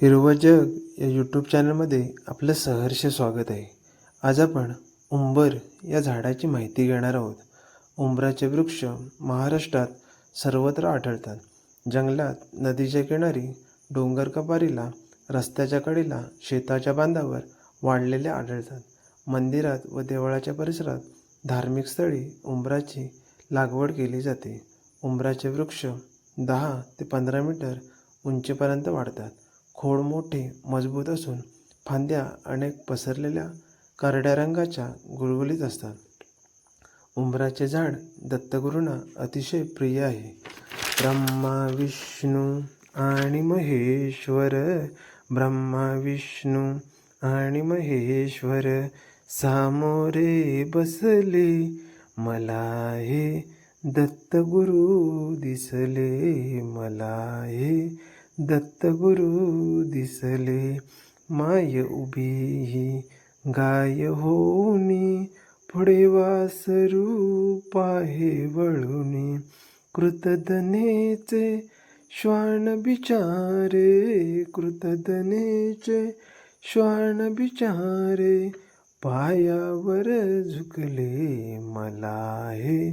हिरवं जग या यूट्यूब चॅनलमध्ये आपलं सहर्ष स्वागत आहे. आज आपण उंबर या झाडाची माहिती घेणार आहोत. उंबराचे वृक्ष महाराष्ट्रात सर्वत्र आढळतात. जंगलात, नदीच्या किनारी, डोंगर कपारीला, रस्त्याच्या कडेला, शेताच्या बांधावर वाढलेले आढळतात. मंदिरात व देवळाच्या परिसरात धार्मिक स्थळी उंबराची लागवड केली जाते. उंबराचे वृक्ष 10 ते 15 मीटर उंचीपर्यंत वाढतात. खोड मोठे, मजबूत असून फांद्या अनेक पसरलेल्या करड्या रंगाच्या गुळगुळीत असतात. उंबराचे झाड दत्तगुरूंना अतिशय प्रिय आहे. ब्रह्मा विष्णू आणि महेश्वर, ब्रह्मा विष्णू आणि महेश्वर सामोरे बसले, मला हे दत्तगुरू दिसले, मला हे दत्तगुरू दिसले. माय उभी ही गाय होऊनी, पुढे वासरू पाहे वळुनी, कृतधनेचे श्वान बिचारे, कृतधनेचे श्वान बिचारे पायावर झुकले, मला हे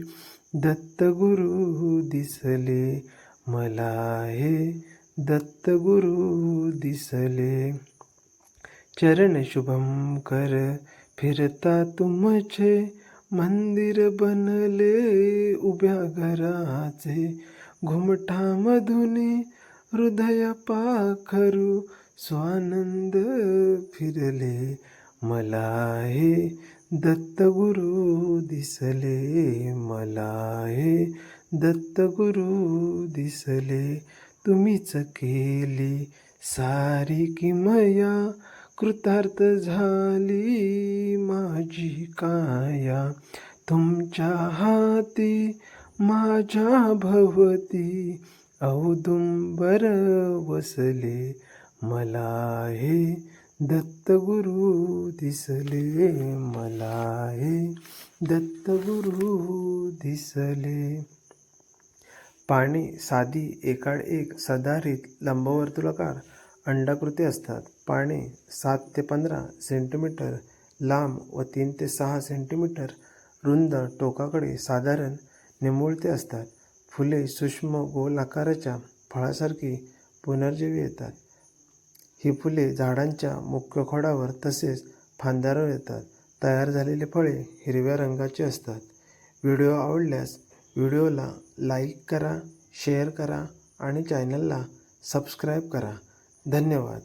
दत्तगुरू दिसले, मला हे दत्तगुरू दिसले. चरण शुभम कर फिरता तुमचे, मंदिर बनले उभ्या घराचे, घुमठामधुनी हृदय पाखरू स्वानंद फिरले, मला हे दत्तगुरू दिसले, मला हे दत्तगुरू दिसले. तुम्हीच केली सारी किमया, कृतार्थ झाली माझी काया, तुमच्या हाती माझ्या भवती औदुंबर वसले, मला हे दत्तगुरू दिसले, मला हे दत्तगुरू दिसले. पाने साधी एकाड एक सदाहरित लंबवर्तुळाकार अंडाकृती असतात. पाने 7 ते 15 सेंटीमीटर लांब व 3 ते 6 सेंटीमीटर रुंद, टोकाकडे साधारण निमुळते असतात. फुले सूक्ष्म गोल आकाराच्या फळासारखी पुनर्जीवी येतात. ही फुले झाडांच्या मुख्य खोडावर तसेच फांद्यावर येतात. तयार झालेली फळे हिरव्या रंगाची असतात. व्हिडिओ आवडल्यास व्हिडिओला लाईक करा, शेअर करा आणि चॅनलला सबस्क्राईब करा. धन्यवाद.